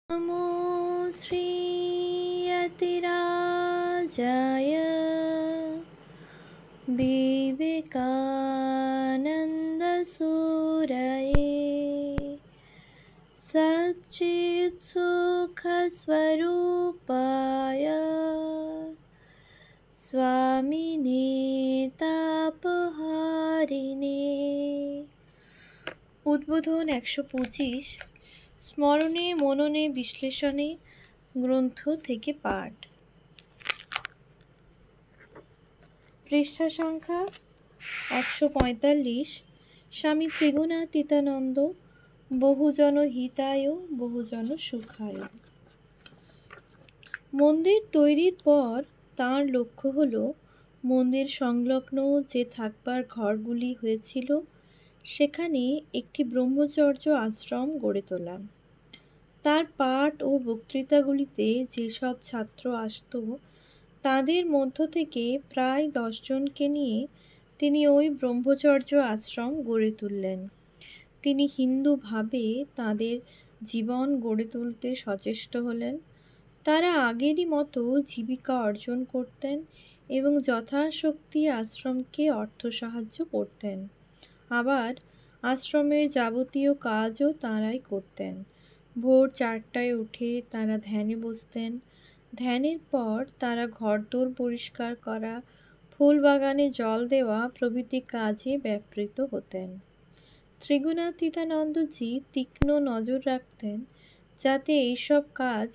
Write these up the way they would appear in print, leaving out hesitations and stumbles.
नमो श्रीयतिराजाय विवेकानन्दसूरये सच्चित्सुखस्वरूपाय स्वामिने तापहारिणे। উদ্বোধন ১২৫। স্মরণে মননে বিশ্লেষণে গ্রন্থ থেকে পাঠ। পৃষ্ঠা সংখ্যা ১৪৫। স্বামী ত্রিগুণাতীতানন্দ বহুজন হিতায় বহুজন সুখায়। মন্দির তৈরির পর তাঁর লক্ষ্য হল মন্দির সংলগ্ন যে থাকবার ঘরগুলি হয়েছিল সেখানে একটি ব্রহ্মচর্য আশ্রম গড়ে তোলা। তার পাঠ ও বক্তৃতাগুলিতে যেসব ছাত্র আসত তাদের মধ্য থেকে প্রায় ১০ জনকে নিয়ে তিনি ওই ব্রহ্মচর্য আশ্রম গড়ে তুললেন। তিনি হিন্দুভাবে তাদের জীবন গড়ে তুলতে সচেষ্ট হলেন। তারা আগেরই মতো জীবিকা অর্জন করতেন এবং যথাশক্তি আশ্রমকে অর্থ সাহায্য করতেন। আবার আশ্রমের যাবতীয় কাজও তাঁরাই করতেন। ভোর ৪টায় উঠে তাঁরা ধ্যানে বসতেন। ধ্যানের পর তাঁরা ঘরদোর পরিষ্কার করা, ফুল বাগানে জল দেওয়া প্রভৃতি কাজে ব্যাপৃত হতেন। ত্রিগুণাতীতানন্দজি তীক্ষ্ণ নজর রাখতেন যাতে এইসব কাজ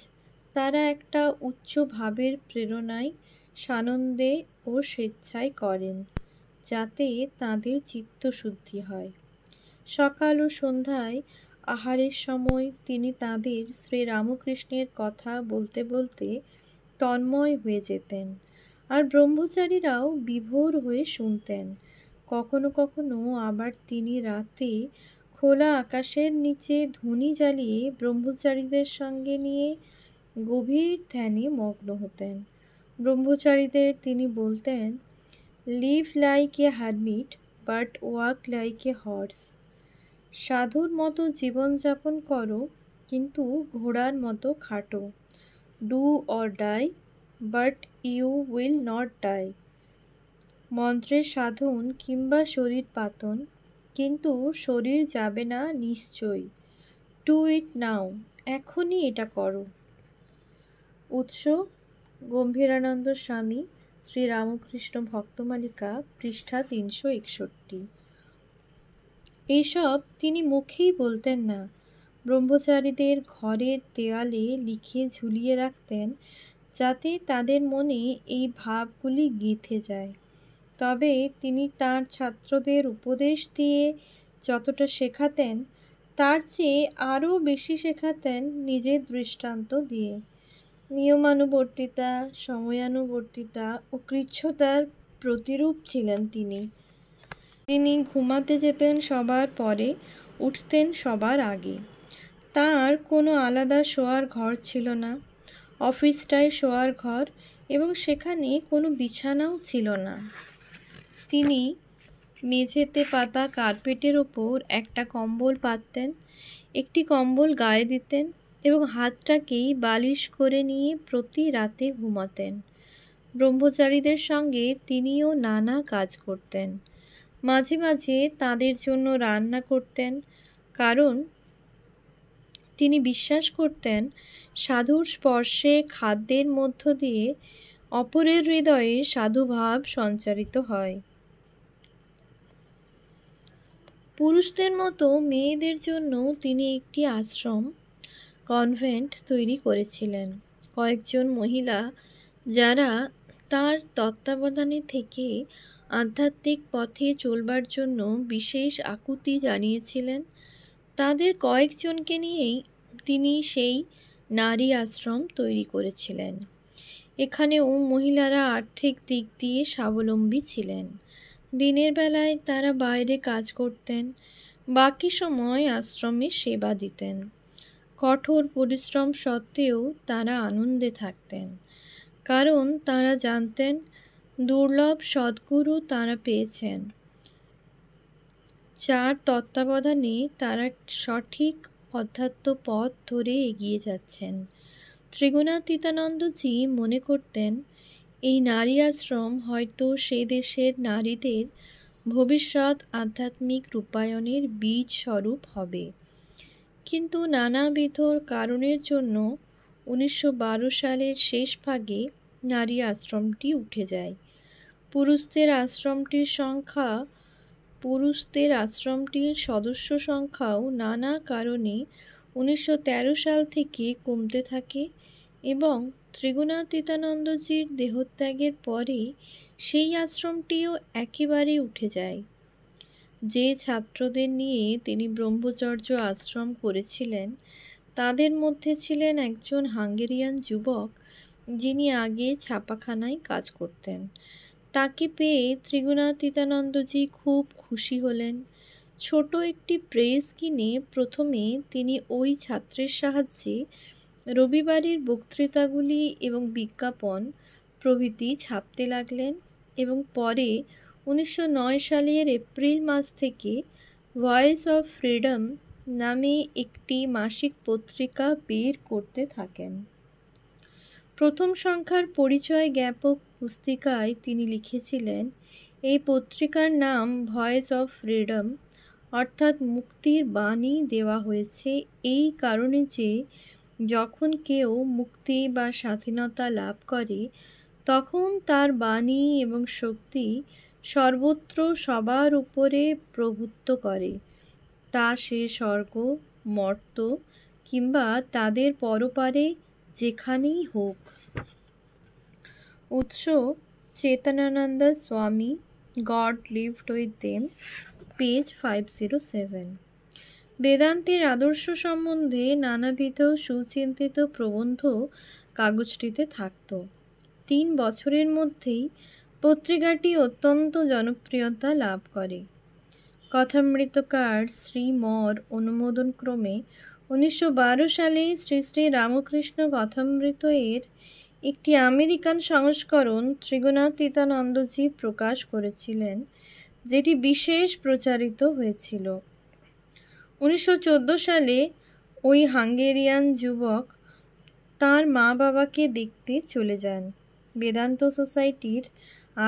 তারা একটা উচ্চ ভাবের প্রেরণায় সানন্দে ও স্বেচ্ছায় করেন, যাতে তাঁদের চিত্তশুদ্ধি হয়। সকাল ও সন্ধ্যায় আহারের সময় তিনি তাঁদের শ্রীরামকৃষ্ণের কথা বলতে বলতে তন্ময় হয়ে যেতেন, আর ব্রহ্মচারীরাও বিভোর হয়ে শুনতেন। কখনো কখনো আবার তিনি রাতে খোলা আকাশের নিচে ধূনি জ্বালিয়ে ব্রহ্মচারীদের সঙ্গে নিয়ে গভীর ধ্যানে মগ্ন হতেন। ব্রহ্মচারীদের তিনি বলতেন, live like a hermit but walk like a horse. সাধুর মতো জীবনযাপন করো কিন্তু ঘোড়ার মতো খাটো। Do or die but you will not die. মন্ত্রের সাধন কিংবা শরীর পাতন, কিন্তু শরীর যাবে না নিশ্চয়ই। ডু ইট নাও, এখনই এটা করো। উৎস: গম্ভীরানন্দ স্বামী শ্রীরামকৃষ্ণ ভক্তমালিকা, পৃষ্ঠা ৩৬১। এইসব তিনি মুখেই বলতেন না, ব্রহ্মচারীদের ঘরের দেয়ালে লিখে ঝুলিয়ে রাখতেন যাতে তাদের মনে এই ভাবগুলি গেঁথে যায়। তবে তিনি তাঁর ছাত্রদের উপদেশ দিয়ে যতটা শেখাতেন তার চেয়ে আরও বেশি শেখাতেন নিজের দৃষ্টান্ত দিয়ে। নিয়মানুবর্তিতা, সময়ানুবর্তিতা ও কৃচ্ছতার প্রতিরূপ ছিলেন তিনি। তিনি ঘুমাতে যেতেন সবার পরে, উঠতেন সবার আগে। তাঁর কোনো আলাদা শোয়ার ঘর ছিল না। অফিসটাই শোয়ার ঘর এবং সেখানে কোনো বিছানাও ছিল না। তিনি মেঝেতে পাতা কার্পেটের ওপর একটা কম্বল পাততেন, একটি কম্বল গায়ে দিতেন এবং হাতটাকেই বালিশ করে নিয়ে প্রতি রাতে ঘুমাতেন। ব্রহ্মচারীদের সঙ্গে তিনিও নানা কাজ করতেন। মাঝে মাঝে তাদের জন্য রান্না করতেন, কারণ তিনি বিশ্বাস করতেন সাধুর স্পর্শে খাদ্যের মধ্য দিয়ে অপরের হৃদয়ে সাধুভাব সঞ্চারিত হয়। পুরুষদের মতো মেয়েদের জন্য তিনি একটি আশ্রম, কনভেন্ট তৈরি করেছিলেন। কয়েকজন মহিলা যারা তার তত্ত্বাবধানে থেকে আধ্যাত্মিক পথে চলবার জন্য বিশেষ আকুতি জানিয়েছিলেন, তাদের কয়েকজনকে নিয়েই তিনি সেই নারী আশ্রম তৈরি করেছিলেন। এখানেও মহিলারা আর্থিক দিক দিয়ে স্বাবলম্বী ছিলেন। দিনের বেলায় তারা বাইরে কাজ করতেন, বাকি সময় আশ্রমে সেবা দিতেন। কঠোর পরিশ্রম সত্ত্বেও তারা আনন্দে থাকতেন, কারণ তারা জানতেন দুর্লভ সদ্গুরু তারা পেয়েছেন, যার তত্ত্বাবধানে তারা সঠিক অধ্যাত্ম পথ ধরে এগিয়ে যাচ্ছেন। ত্রিগুণাতীতানন্দজি মনে করতেন এই নারী আশ্রম হয়তো সে দেশের নারীদের ভবিষ্যৎ আধ্যাত্মিক রূপায়ণের বীজ স্বরূপ হবে। কিন্তু নানাবিধ কারণের জন্য 1912 সালের শেষ ভাগে নারী আশ্রমটি উঠে যায়। পুরুষদের আশ্রমটির সদস্য সংখ্যাও নানা কারণে 1913 সাল থেকে কমতে থাকে এবং ত্রিগুণাতীতানন্দজির দেহত্যাগের পরে সেই আশ্রমটিও একেবারে উঠে যায়। যে ছাত্রদের নিয়ে তিনি ব্রহ্মচর্য আশ্রম করেছিলেন তাদের মধ্যে ছিলেন একজন হাঙ্গেরিয়ান যুবক যিনি আগে ছাপাখানায় কাজ করতেন। তাকে পেয়ে ত্রিগুণাতীতানন্দজি খুব খুশি হলেন। ছোট একটি প্রেস কিনে প্রথমে তিনি ওই ছাত্রের সাহায্যে রবিবারের বক্তৃতাগুলি এবং বিজ্ঞাপন প্রভৃতি ছাপতে লাগলেন এবং পরে 1909 সালের এপ্রিল মাস থেকে ভয়েস অফ ফ্রিডম নামে একটি মাসিক পত্রিকা বের করতে থাকেন। প্রথম সংখ্যার পরিচয় জ্ঞাপক পুস্তিকায় তিনি লিখেছিলেন, এই পত্রিকার নাম ভয়েস অফ ফ্রিডম অর্থাৎ মুক্তির বাণী দেওয়া হয়েছে এই কারণে যে যখন কেউ মুক্তি বা স্বাধীনতা লাভ করে তখন তার বাণী এবং শক্তি সর্বত্র সবার উপরে প্রভুত্ব করে, তা সে স্বর্গ, মর্ত্য কিংবা তাদের পরপারে যেখানেই হোক। উৎস Chetanananda Swami, God lived with them, page 507। বেদান্তের আদর্শ সম্বন্ধে নানাবিধ সুচিন্তিত প্রবন্ধ কাগজটিতে থাকত। 3 বছরের মধ্যেই পত্রিকাটি অত্যন্ত জনপ্রিয়তা লাভ করে। কথামৃতকার শ্রী মর অনুমোদনক্রমে 1912 সালে শ্রী শ্রী রামকৃষ্ণ কথামৃত এর একটি আমেরিকান সংস্করণ ত্রিগুণাতীতানন্দজি প্রকাশ করেছিলেন, যেটি বিশেষ প্রচারিত হয়েছিল। 1914 সালে ওই হাঙ্গেরিয়ান যুবক তার মা বাবাকে দেখতে চলে যান। বেদান্ত সোসাইটির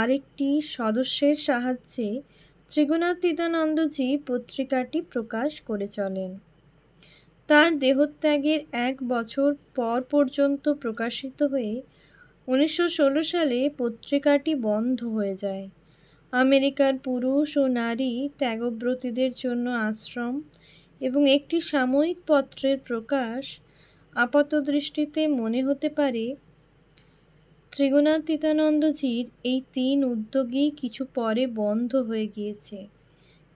আরেকটি সদস্যের সাহায্যে ত্রিগুণাতীতানন্দজি পত্রিকাটি প্রকাশ করে চলেন। তার দেহত্যাগের 1 বছর পর পর্যন্ত প্রকাশিত হয়ে 1916 সালে পত্রিকাটি বন্ধ হয়ে যায়। আমেরিকার পুরুষ ও নারী ত্যাগব্রতীদের জন্য আশ্রম এবং একটি সাময়িক পত্রের প্রকাশ আপাতদৃষ্টিতে মনে হতে পারে ত্রিগুণাতীতানন্দজির এই 3 উদ্যোগই কিছু পরে বন্ধ হয়ে গিয়েছে,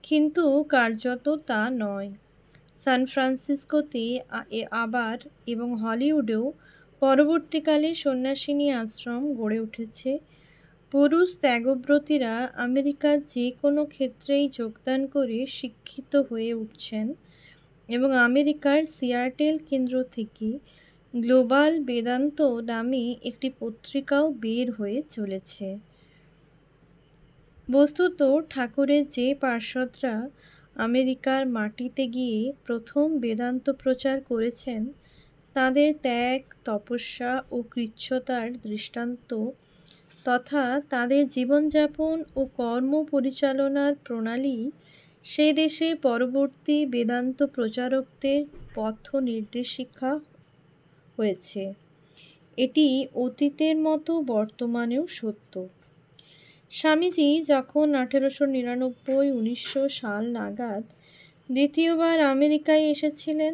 কিন্তু কার্যত তা নয়। সান ফ্রান্সিসকোতে আবার এবং হলিউডেও পরবর্তীকালে সন্ন্যাসিনী আশ্রম গড়ে উঠেছে। পুরুষ ত্যাগব্রতীরা আমেরিকার যে কোনো ক্ষেত্রেই যোগদান করে শিক্ষিত হয়ে উঠছেন এবং আমেরিকার সিয়াটেল কেন্দ্র থেকে গ্লোবাল বেদান্ত নামে একটি পত্রিকাও বের হয়ে চলেছে। বস্তুত ঠাকুরের যে পার্ষদরা আমেরিকার মাটিতে গিয়ে প্রথম বেদান্ত প্রচার করেছেন তাদের ত্যাগ, তপস্যা ও কৃচ্ছতার দৃষ্টান্ত তথা তাদের জীবনযাপন ও কর্ম পরিচালনার প্রণালী সে দেশে পরবর্তী বেদান্ত প্রচারকদের পথ নির্দেশিকা হয়েছে। এটি অতীতের মতো বর্তমানেও সত্য। স্বামীজি যখন 1899-1900 সাল নাগাদ দ্বিতীয়বার আমেরিকায় এসেছিলেন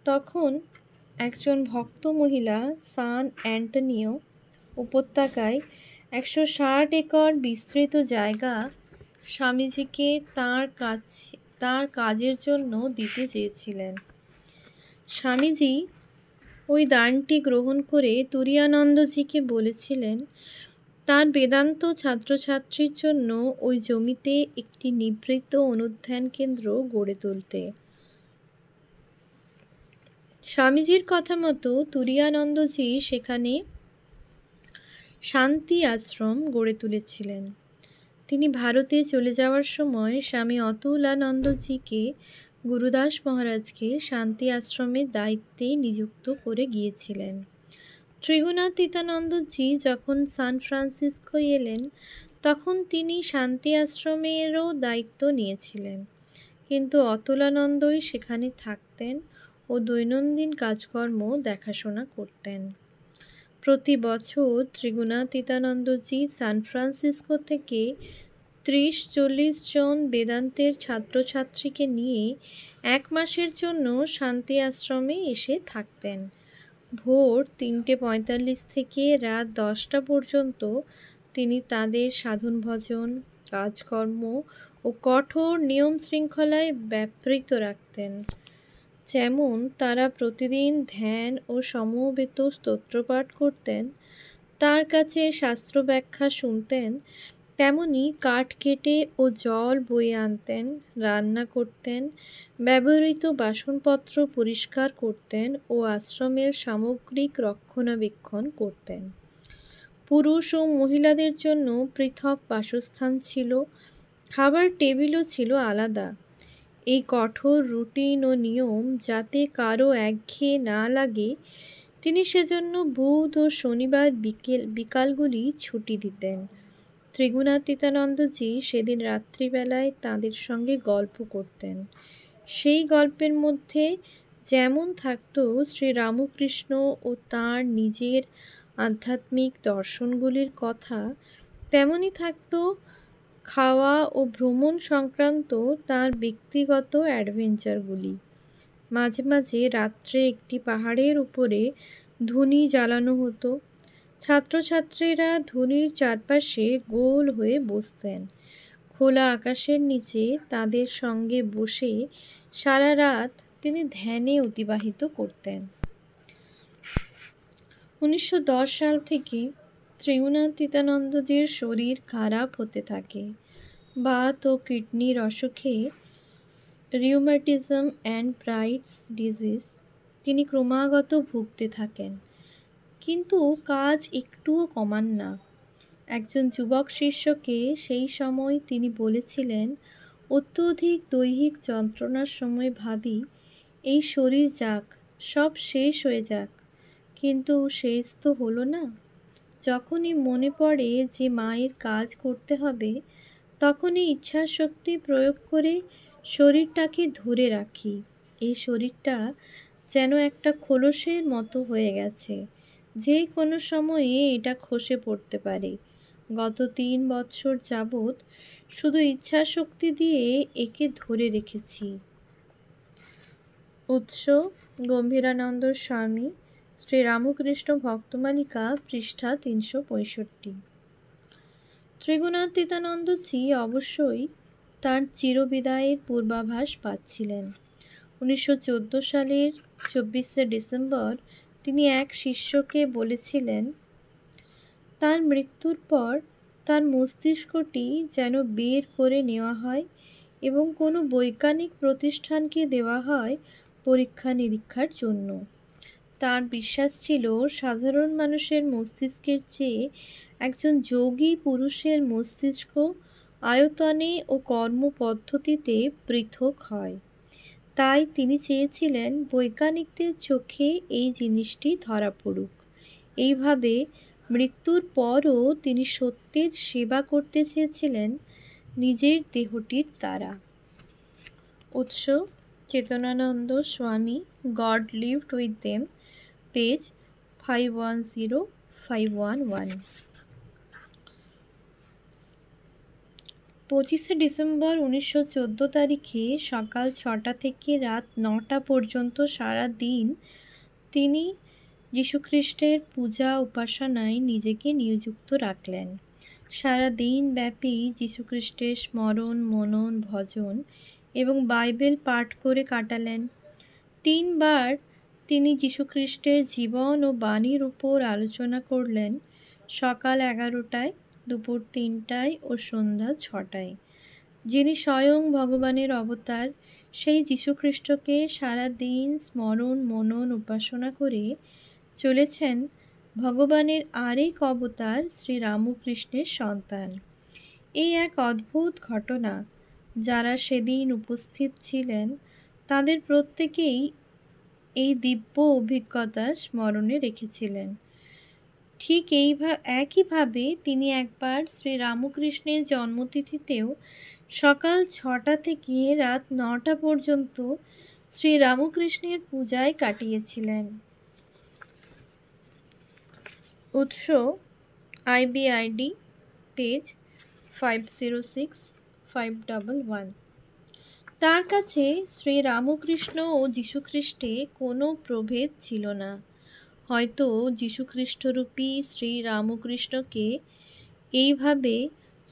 তখন একজন ভক্ত মহিলা সান অ্যান্টনিও উপত্যকায় 160 একর বিস্তৃত জায়গা স্বামীজিকে তাঁর কাজের জন্য দিতে চেয়েছিলেন। স্বামীজি ওই দানটি গ্রহণ করে তুরীয়ানন্দজিকে বলেছিলেন তার বেদান্ত ছাত্রছাত্রীর জন্য ওই জমিতে একটি নিভৃত অনুধ্যান কেন্দ্র গড়ে তুলতে। স্বামীজির কথা মতো তুরীয়ানন্দজি সেখানে শান্তি আশ্রম গড়ে তুলেছিলেন। তিনি ভারতে চলে যাওয়ার সময় স্বামী অতুলানন্দজিকে গুরুদাস মহারাজকে শান্তি আশ্রমের দায়িত্বে নিযুক্ত করে গিয়েছিলেন। ত্রিগুণাতীতানন্দজি যখন সান ফ্রান্সিসকো এলেন তখন তিনি শান্তি আশ্রমেরও দায়িত্ব নিয়েছিলেন, কিন্তু অতুলানন্দই সেখানে থাকতেন ও দৈনন্দিন কাজকর্ম দেখাশোনা করতেন। প্রতি বছর ত্রিগুণাতীতানন্দজি সান ফ্রান্সিসকো থেকে 30-40 জন বেদান্তের ছাত্রছাত্রীকে নিয়ে 1 মাসের জন্য শান্তি আশ্রমে এসে থাকতেন। ভোর 3:45 থেকে রাত 10টা পর্যন্ত তিনি তাদের সাধন ভজন, কাজকর্ম ও কঠোর নিয়ম শৃঙ্খলায় ব্যাপৃত রাখতেন। যেমন তারা প্রতিদিন ধ্যান ও সমবেত স্তোত্রপাঠ করতেন, তার কাছে শাস্ত্র ব্যাখ্যা শুনতেন, তেমনি কাঠ কেটে ও জল বয়ে আনতেন, রান্না করতেন, ব্যবহৃত বাসনপত্র পরিষ্কার করতেন ও আশ্রমের সামগ্রিক রক্ষণাবেক্ষণ করতেন। পুরুষ ও মহিলাদের জন্য পৃথক বাসস্থান ছিল, খাবার টেবিলও ছিল আলাদা। এই কঠোর রুটিন ও নিয়ম যাতে কারো একঘেয়ে না লাগে, তিনি সেজন্য বুধ ও শনিবার বিকালগুলি ছুটি দিতেন। ত্রিগুণাতীতানন্দজি সেদিন রাত্রিবেলায় তাঁদের সঙ্গে গল্প করতেন। সেই গল্পের মধ্যে যেমন থাকত শ্রীরামকৃষ্ণ ও তাঁর নিজের আধ্যাত্মিক দর্শনগুলির কথা, তেমনি থাকত খাওয়া ও ভ্রমণ সংক্রান্ত তাঁর ব্যক্তিগত অ্যাডভেঞ্চারগুলি। মাঝে মাঝে রাত্রে একটি পাহাড়ের উপরে ধুনি জ্বালানো হতো। ছাত্রছাত্রীরা ধুনির চারপাশে গোল হয়ে বসতেন। খোলা আকাশের নিচে তাদের সঙ্গে বসে সারা রাত তিনি ধ্যানে অতিবাহিত করতেন। 1910 সাল থেকে ত্রিগুণাতীতানন্দজির শরীর খারাপ হতে থাকে। বাত ও কিডনির অসুখে, রিউমাটিজম অ্যান্ড ব্রাইটস ডিজিজ তিনি ক্রমাগত ভুগতে থাকেন, কিন্তু কাজ একটুও কমান না। একজন যুবক শিষ্যকে সেই সময় তিনি বলেছিলেন, অত্যধিক দৈহিক যন্ত্রণার সময় ভাবি এই শরীর যাক, সব শেষ হয়ে যাক, কিন্তু শেষ তো হলো না। যখনই মনে পড়ে যে মায়ের কাজ করতে হবে, তখনই ইচ্ছাশক্তি প্রয়োগ করে শরীরটাকে ধরে রাখি। এই শরীরটা যেন একটা খোলসের মতো হয়ে গেছে, যে কোনো সময়ে এটা খসে পড়তে পারে। গত 3 বৎসর যাবৎ শুধু ইচ্ছাশক্তি দিয়ে একে ধরে রেখেছি। উৎস: গম্ভীরানন্দ স্বামী, শ্রীরামকৃষ্ণ ভক্তমালিকা, পৃষ্ঠা 365। ত্রিগুণাতীতানন্দজি অবশ্যই তাঁর চিরবিদায়ের পূর্বাভাস পাচ্ছিলেন। 1914 সালের 24শে ডিসেম্বর তিনি এক শিষ্যকে বলেছিলেন, তার মৃত্যুর পর তার মস্তিষ্কটি যেন বের করে নেওয়া হয় এবং কোনো বৈজ্ঞানিক প্রতিষ্ঠানকে দেওয়া হয় পরীক্ষা নিরীক্ষার জন্য। তার বিশ্বাস ছিল সাধারণ মানুষের মস্তিষ্কের চেয়ে একজন যোগী পুরুষের মস্তিষ্ক আয়তনে ও কর্মপদ্ধতিতে পৃথক হয়। তাই তিনি চেয়েছিলেন বৈজ্ঞানিকদের চোখে এই জিনিসটি ধরা পড়ুক। এইভাবে মৃত্যুর পরও তিনি সত্যের সেবা করতে চেয়েছিলেন নিজের দেহটির দ্বারা। উৎস: Chetanananda Swami, God lived with them, page 510511। 25শে ডিসেম্বর 1914 তারিখে সকাল 6টা থেকে রাত 9টা পর্যন্ত সারা দিন তিনি যীশুখ্রিস্টের পূজা উপাসনায় নিজেকে নিয়োজিত রাখলেন। সারা দিন ব্যাপী যীশুখ্রিস্টের স্মরণ, মনন, ভজন এবং বাইবেল পাঠ করে কাটালেন। 3 বার তিনি যীশুখ্রিস্টের জীবন ও বাণীর উপর আলোচনা করলেন, সকাল 11টায়, দুপুর 3টায় ও সন্ধ্যা 6টায়। যিনি স্বয়ং ভগবানের অবতার, সেই যীশুখ্রিস্টকে সারা দিন স্মরণ, মনন, উপাসনা করে চলেছেন ভগবানের আরেক অবতার শ্রীরামকৃষ্ণের সন্তান। এই এক অদ্ভুত ঘটনা। যারা সেদিন উপস্থিত ছিলেন তাদের প্রত্যেকেই এই দিব্য অভিজ্ঞতা স্মরণে রেখেছিলেন। ঠিক একইভাবে তিনি একবার শ্রীরামকৃষ্ণের জন্মতিথিতেও সকাল 6টা থেকে রাত 9টা পর্যন্ত শ্রীরামকৃষ্ণের পূজায় কাটিয়েছিলেন। উৎস IBID পেজ 506511। তার কাছে শ্রীরামকৃষ্ণ ও যীশুখ্রিস্টে কোনো প্রভেদ ছিল না। হয়তো যীশুখ্রিস্টরূপী শ্রীরামকৃষ্ণকে এইভাবে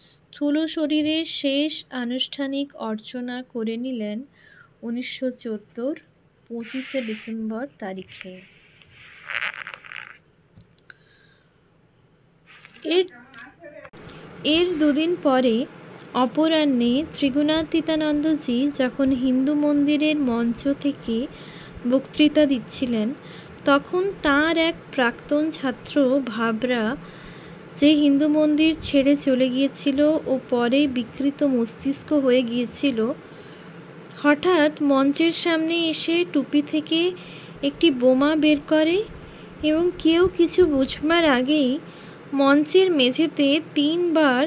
স্থূল শরীরের শেষ আনুষ্ঠানিক অর্চনা করে নিলেন 1914 25শে ডিসেম্বর তারিখে। এর দুদিন পরে অপরাহ্নে ত্রিগুণাতীতানন্দজি যখন হিন্দু মন্দিরের মঞ্চ থেকে বক্তৃতা দিচ্ছিলেন, তখন তাঁর এক প্রাক্তন ছাত্র ভাবরা, যে হিন্দু মন্দির ছেড়ে চলে গিয়েছিল ও পরে বিকৃত মস্তিষ্ক হয়ে গিয়েছিল, হঠাৎ মঞ্চের সামনে এসে টুপি থেকে একটি বোমা বের করে এবং কেউ কিছু বুঝবার আগেই মঞ্চের মেঝেতে 3 বার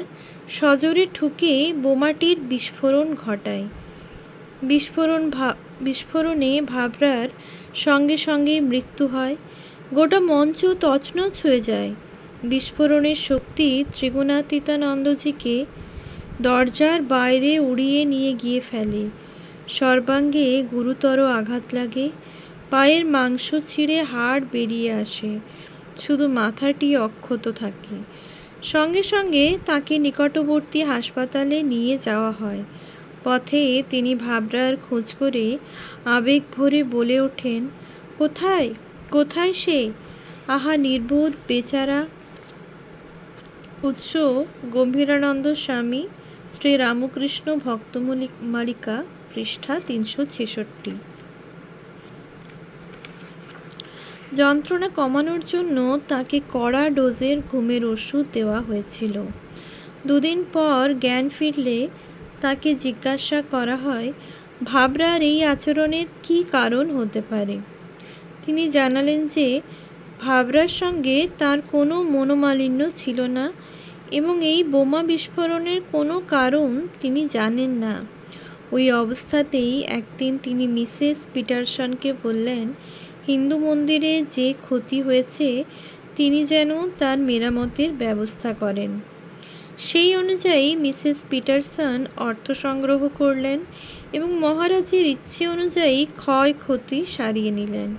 সজোরে ঠুকে বোমাটির বিস্ফোরণ ঘটায়। বিস্ফোরণে ভাবরার সঙ্গে সঙ্গে মৃত্যু হয়। গোটা মঞ্চ তছনছ হয়ে যায়। বিস্ফোরণের শক্তি ত্রিগুণাতীতানন্দজিকে দরজার বাইরে উড়িয়ে নিয়ে গিয়ে ফেলে। সর্বাঙ্গে গুরুতর আঘাত লাগে। পায়ের মাংস ছিঁড়ে হাড় বেরিয়ে আসে। শুধু মাথাটি অক্ষত থাকে। সঙ্গে সঙ্গে তাকে নিকটবর্তী হাসপাতালে নিয়ে যাওয়া হয়। পথে তিনি ভাবরার খোঁজ করে আবেগ ভরে বলে ওঠেন, কোথায় কোথায় সে? আহা নির্বোধ বেচারা। উৎস গম্ভীরানন্দ স্বামী শ্রীরামকৃষ্ণ ভক্তমালিকা পৃষ্ঠা 366। যন্ত্রণা কমানোর জন্য তাকে কড়া ডোজের ঘুমের ওষুধ দেওয়া হয়েছিল। 2 দিন পর জ্ঞান ফিরলে তাকে জিজ্ঞাসা করা হয় ভাবরার এই আচরণের কী কারণ হতে পারে। তিনি জানালেন যে ভাবরার সঙ্গে তার কোনো মনোমালিন্য ছিল না এবং এই বোমা বিস্ফোরণের কোনো কারণ তিনি জানেন না। ওই অবস্থাতেই একদিন তিনি মিসেস পিটারসনকে বললেন, হিন্দু মন্দিরে যে ক্ষতি হয়েছে তিনি যেন তার মেরামতের ব্যবস্থা করেন। সেই অনুযায়ী মিসেস পিটারসন অর্থ সংগ্রহ করলেন এবং মহারাজের ইচ্ছে অনুযায়ী ক্ষয়ক্ষতি সারিয়ে নিলেন।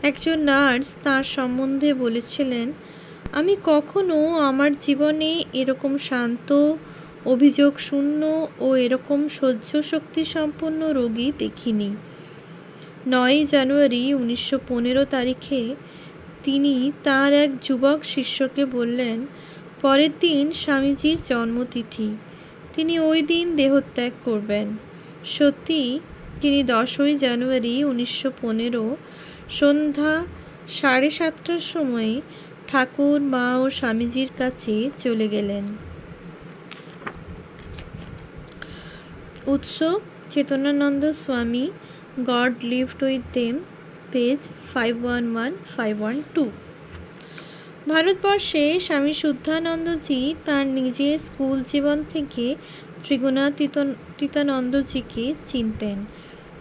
একজন নার্স তাঁর সম্বন্ধে বলেছিলেন, আমি কখনো আমার জীবনে এরকম শান্ত, অভিযোগ শূন্য ও এরকম সহ্য শক্তি সম্পন্ন রোগী দেখিনি। 9 জানুয়ারি 1915 তারিখে তিনি তাঁর এক যুবক শিষ্যকে বললেন, পরের দিন স্বামীজির জন্মতিথি, তিনি ওই দিন দেহত্যাগ করবেন। সত্যি তিনি 10ই জানুয়ারি 1915 সন্ধ্যা 7:30টার সময় ঠাকুর, মা ও স্বামীজির কাছে চলে গেলেন। উৎস Chetanananda Swami God lived with them page 511512। ভারতবর্ষে স্বামী শুদ্ধানন্দজি তাঁর নিজের স্কুল জীবন থেকে ত্রিগুণাতীতানন্দজিকে চিনতেন।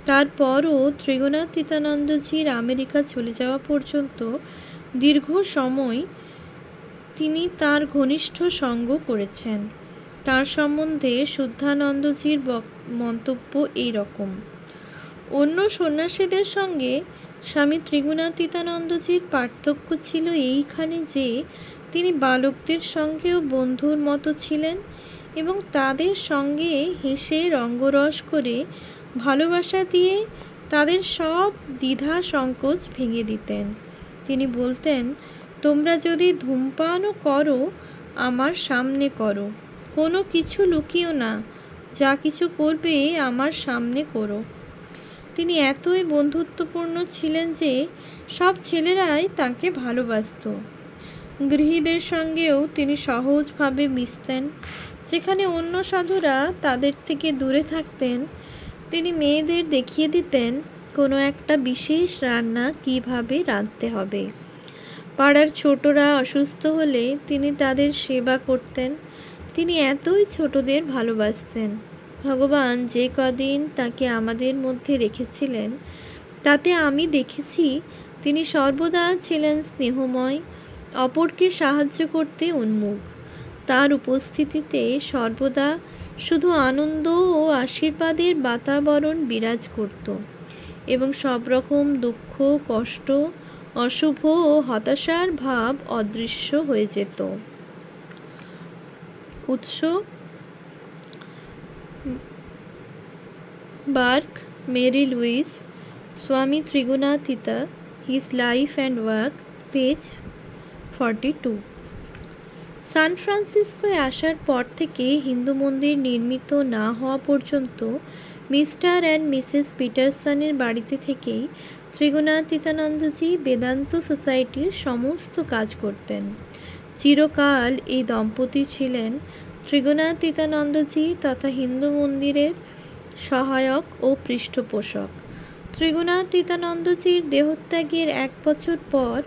তারপরও ত্রিগুণাতীতানন্দজির আমেরিকা চলে যাওয়া পর্যন্ত দীর্ঘ সময় তিনি তার ঘনিষ্ঠ সঙ্গ করেছেন। তার সম্বন্ধে শুদ্ধানন্দজির মন্তব্য এই রকম, অন্য সন্ন্যাসীদের সঙ্গে স্বামী ত্রিগুণাতীতানন্দজির পার্থক্য ছিল এইখানে যে তিনি বালকদের সঙ্গেও বন্ধুর মতো ছিলেন এবং তাদের সঙ্গে হেসে রঙ্গরস করে ভালোবাসা দিয়ে তাদের সব দ্বিধা সংকোচ ভেঙে দিতেন। তিনি বলতেন, তোমরা যদি ধূমপানও করো আমার সামনে করো, কোনো কিছু লুকিও না, যা কিছু করবে আমার সামনে করো। তিনি এতই বন্ধুত্বপূর্ণ ছিলেন যে সব ছেলেরাই তাকে ভালোবাসত। গৃহীদের সঙ্গেও তিনি সহজভাবে মিশতেন। যেখানে অন্য সাধুরা তাদের থেকে দূরে থাকতেন, তিনি মেয়েদের দেখিয়ে দিতেন কোনো একটা বিশেষ রান্না কিভাবে রাঁধতে হবে। পাড়ার ছোটরা অসুস্থ হলে তিনি তাদের সেবা করতেন। তিনি এতই ছোটদের ভালোবাসতেন। ভগবান যে কদিন তাকে আমাদের মধ্যে রেখেছিলেন তাতে আমি দেখেছি তিনি সর্বদা ছিলেন স্নেহময়, অপরকে সাহায্য করতে উন্মুখ। তার উপস্থিতিতে সর্বদা শুধু আনন্দ ও আশীর্বাদের বাতাবরণ বিরাজ করত এবং সব রকম দুঃখ, কষ্ট, অশুভ ও হতাশার ভাব অদৃশ্য হয়ে যেত। উৎস: bark, Mary Louise, Swami Trigunatita, his life and work, page 42। সান ফ্রান্সিসকোয় আসার পর থেকে হিন্দু মন্দির নির্মিত না হওয়া পর্যন্ত মিস্টার অ্যান্ড মিসেস পিটারসনের বাড়িতে থেকেই ত্রিগুণাতীতানন্দজি বেদান্ত সোসাইটির সমস্ত কাজ করতেন। চিরকাল এই দম্পতি ছিলেন ত্রিগুণাতীতানন্দজি তথা হিন্দু মন্দিরের সহায়ক ও পৃষ্ঠপোষক। ত্রিগুণাতীতানন্দজির দেহত্যাগের 1 বছর পর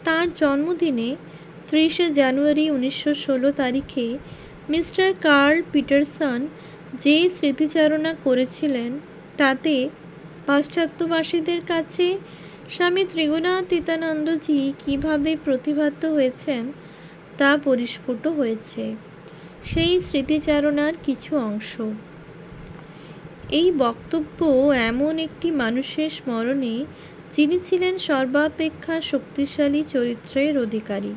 তাঁর জন্মদিনে 30শে জানুয়ারি 1916 তারিখে মিস্টার কার্ল পিটারসন যে স্মৃতিচারণা করেছিলেন তাতে পাশ্চাত্যবাসীদের কাছে স্বামী ত্রিগুণাতীতানন্দজি কীভাবে প্রতিভাত হয়েছেন তা পরিস্ফুট হয়েছে। সেই স্মৃতিচারণার কিছু অংশ। এই বক্তব্য এমন একটি মানুষের স্মরণে যিনি ছিলেন সর্বাপেক্ষা শক্তিশালী চরিত্রের অধিকারী,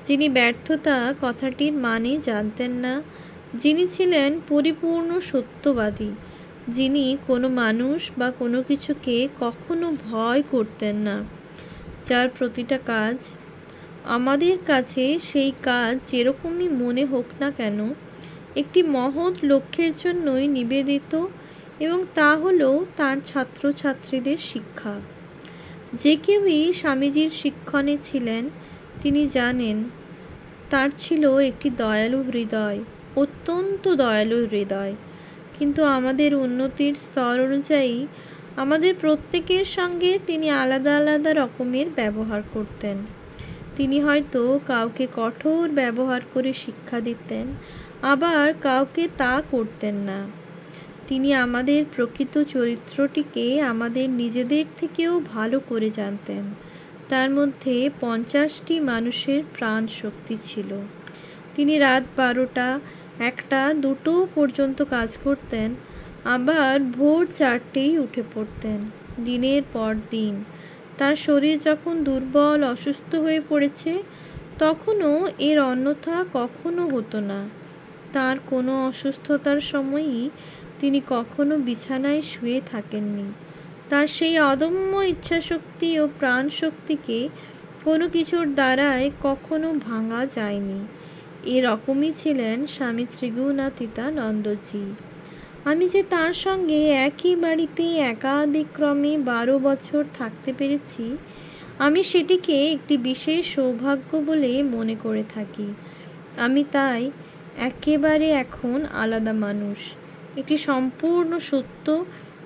যিনি ব্যর্থতা কথাটির মানে জানতেন না, যিনি ছিলেন পরিপূর্ণ সত্যবাদী, যিনি কোনো মানুষ বা কোনো কিছুকে কখনো ভয় করতেন না, যার প্রতিটা কাজ আমাদের কাছে সেই কাজ যেরকমই মনে হোক না কেন একটি মহৎ লক্ষ্যের জন্যই নিবেদিত, এবং তা হলো তার ছাত্রছাত্রীদের শিক্ষা। যে কেউই স্বামীজির শিক্ষণে ছিলেন তিনি জানেন তার ছিল একটি দয়ালু হৃদয়, অত্যন্ত দয়ালু হৃদয়। কিন্তু আমাদের উন্নতির স্তর অনুযায়ী আমাদের প্রত্যেকের সঙ্গে তিনি আলাদা আলাদা রকমের ব্যবহার করতেন। তিনি হয়তো কাউকে কঠোর ব্যবহার করে শিক্ষা দিতেন, আবার কাউকে তা করতেন না। তিনি আমাদের প্রকৃত চরিত্রটিকে আমাদের নিজেদের থেকেও ভালো করে জানতেন। তার মধ্যে 50টি মানুষের প্রাণ শক্তি ছিল। তিনি রাত 12টা, 1টা, 2টো পর্যন্ত কাজ করতেন, আবার ভোর 4টেই উঠে পড়তেন। দিনের পর দিন তার শরীর যখন দুর্বল, অসুস্থ হয়ে পড়েছে তখনও এর অন্যথা কখনো হতো না। তার কোনো অসুস্থতার সময়ই তিনি কখনো বিছানায় শুয়ে থাকেননি। তার সেই অদম্য ইচ্ছাশক্তি ও প্রাণশক্তিকে কোনো কিছুর দ্বারাই কখনো ভাঙা যায়নি। এরকমই ছিলেন স্বামী ত্রিগুণাতীতানন্দজি। আমি যে তার সঙ্গে একই বাড়িতে একাদিক্রমে 12 বছর থাকতে পেরেছি, আমি সেটিকে একটি বিশেষ সৌভাগ্য বলে মনে করে থাকি। আমি তাই একেবারে এখন আলাদা মানুষ। এটি সম্পূর্ণ সত্য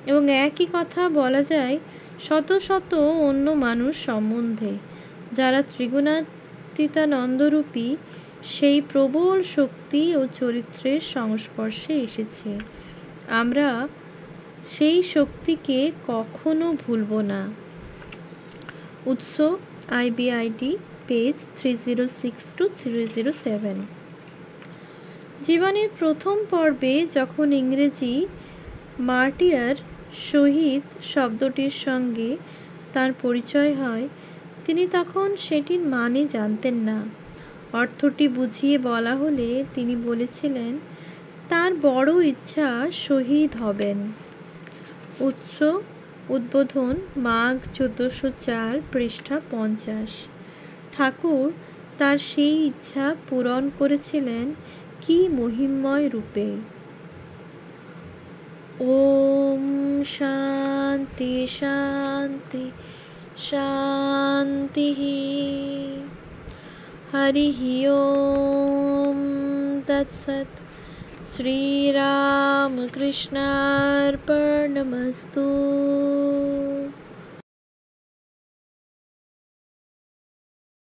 এবং একই কথা বলা যায় শত শত অন্য মানুষ সম্বন্ধে, যারা ত্রিগুণাতীতানন্দরূপী সেই প্রবল শক্তি ও চরিত্রের সংস্পর্শে এসেছে। আমরা সেই শক্তিকে কখনো ভুলব না। উৎস: IBID, পেজ 306-307। জীবনের প্রথম পর্বে যখন ইংরেজি মার্টিয়ার, শহীদ শব্দটির সঙ্গে তার পরিচয় হয়, তিনি তখন সেটির মানে জানতেন না। অর্থটি বুঝিয়ে বলা হলে তিনি বলেছিলেন তার বড় ইচ্ছা শহীদ হবেন। উৎস: উদ্বোধন, মাঘ 1404, পৃষ্ঠা 50। ঠাকুর তার সেই ইচ্ছা পূরণ করেছিলেন কি মহিমময় রূপে। ওম শান্তি শান্তি শান্তি। হরি ওম তৎসৎ। श्रीरामकृष्णार्पणमस्तु।